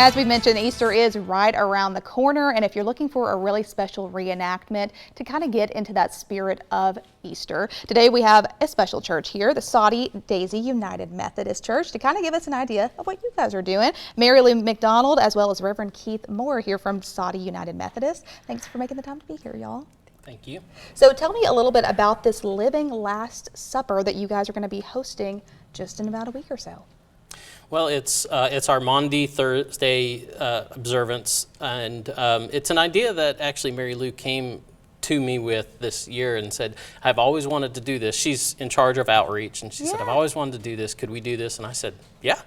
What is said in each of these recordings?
As we mentioned, Easter is right around the corner, and if you're looking for a really special reenactment to kind of get into that spirit of Easter, today we have a special church here, the Soddy United Methodist Church, to kind of give us an idea of what you guys are doing. Marylu McDonald, as well as Reverend Keith Moore here from Soddy United Methodist. Thanks for making the time to be here, y'all. Thank you. So tell me a little bit about this Living Last Supper that you guys are going to be hosting just in about a week or so. Well, it's our Maundy Thursday observance, and it's an idea that actually Mary Lou came to me with this year and said, I've always wanted to do this. She's in charge of outreach, and she said, I've always wanted to do this. Could we do this? And I said, yeah.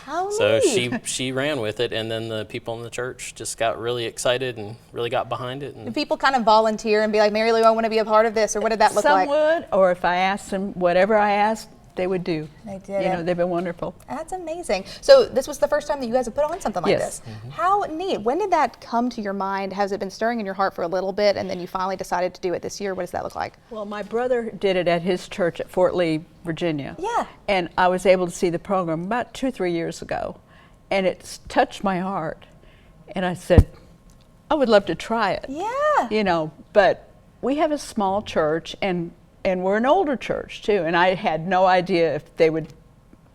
How so neat. she ran with it, and then the people in the church just got really excited and really got behind it. And people kind of volunteer and be like, Mary Lou, I want to be a part of this, or what did that look like? Some would, or if I asked them whatever I asked, they would do. They did. You know, they've been wonderful. That's amazing. So this was the first time that you guys have put on something like Yes. this. Mm-hmm. How neat. When did that come to your mind? Has it been stirring in your heart for a little bit, and then you finally decided to do it this year? What does that look like? Well, my brother did it at his church at Fort Lee, Virginia. Yeah. And I was able to see the program about 2-3 years ago, and it's touched my heart. And I said, I would love to try it. Yeah. You know, but we have a small church, and we're an older church too, and I had no idea if they would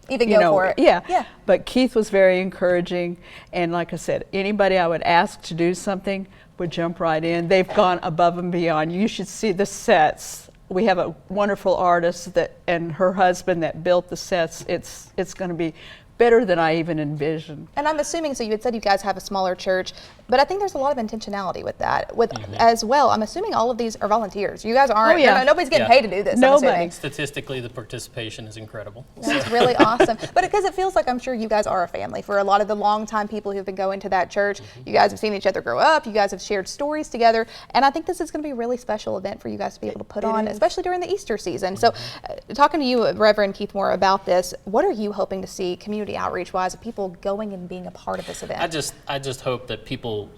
even go for it. Yeah. But Keith was very encouraging, and like I said, anybody I would ask to do something would jump right in. They've gone above and beyond. You should see the sets. We have a wonderful artist and her husband that built the sets. It's going to be better than I even envisioned. And I'm assuming, so you had said you guys have a smaller church, but I think there's a lot of intentionality with that. As well, I'm assuming all of these are volunteers. You guys aren't, nobody's getting paid to do this. Nobody. Statistically, the participation is incredible. That's really awesome. But because it feels like, I'm sure you guys are a family. For a lot of the longtime people who've been going to that church, you guys have seen each other grow up, you guys have shared stories together, and I think this is going to be a really special event for you guys to be able to put on, especially during the Easter season. So talking to you, Reverend Keith Moore, about this, what are you hoping to see community outreach-wise of people going and being a part of this event? I just hope that people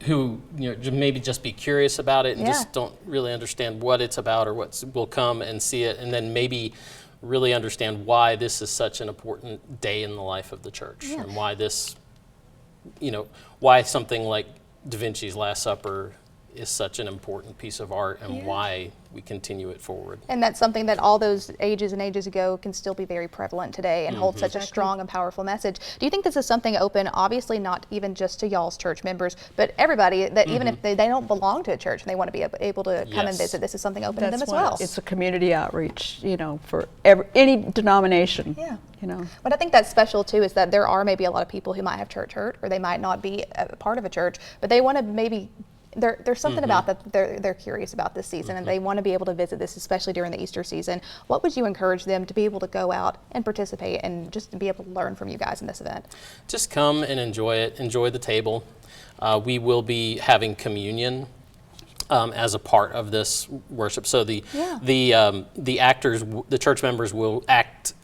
who maybe just be curious about it and just don't really understand what it's about or what will come and see it, and then maybe really understand why this is such an important day in the life of the church, and why this, why something like Da Vinci's Last Supper is such an important piece of art, and why we continue it forward. And that's something that all those ages and ages ago can still be very prevalent today and hold such a strong and powerful message. Do you think this is something open, obviously not even just to y'all's church members, but everybody, that even if they don't belong to a church and they want to be able to come and visit, this is something open to them as well? It's a community outreach, for any denomination. Yeah. But I think that's special too, is that there are maybe a lot of people who might have church hurt, or they might not be a part of a church, but they want to maybe there's something about that they're curious about this season, and they want to be able to visit this, especially during the Easter season. What would you encourage them to be able to go out and participate and just to be able to learn from you guys in this event? Just come and enjoy it. Enjoy the table. We will be having communion as a part of this worship. So the actors, the church members will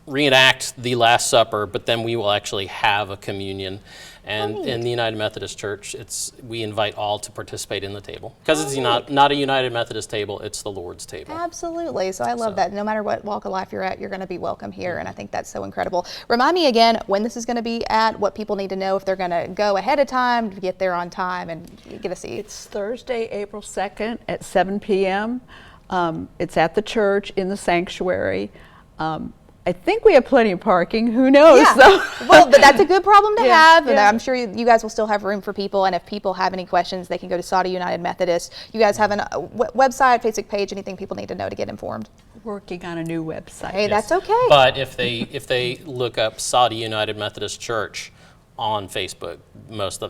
reenact the Last Supper, but then we will actually have a communion. And in the United Methodist Church, we invite all to participate in the table, because it's not a United Methodist table, it's the Lord's table. Absolutely. So I love that. No matter what walk of life you're at, you're going to be welcome here, and I think that's so incredible. Remind me again when this is going to be at, what people need to know if they're going to go ahead of time to get there on time and get a seat. It's Thursday, April 2nd at 7 p.m. It's at the church in the sanctuary. I think we have plenty of parking. Who knows? Yeah. Well, but that's a good problem to have. And I'm sure you guys will still have room for people. And if people have any questions, they can go to Soddy United Methodist. You guys have a website, Facebook page, anything people need to know to get informed? Working on a new website. Hey, that's okay. But if they look up Soddy United Methodist Church on Facebook, most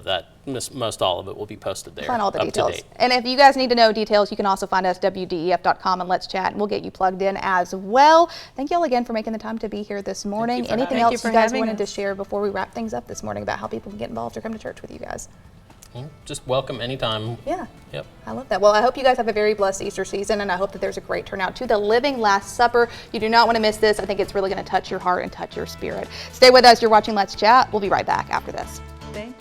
all of it will be posted there. Find all the details. And if you guys need to know details, you can also find us WDEF.com and Let's Chat, and we'll get you plugged in as well. Thank you all again for making the time to be here this morning. Anything else you guys wanted to share before we wrap things up this morning about how people can get involved or come to church with you guys? Just welcome anytime. Yeah. Yep. I love that. Well, I hope you guys have a very blessed Easter season, and I hope that there's a great turnout to the Living Last Supper. You do not want to miss this. I think it's really going to touch your heart and touch your spirit. Stay with us. You're watching Let's Chat. We'll be right back after this. Thank you.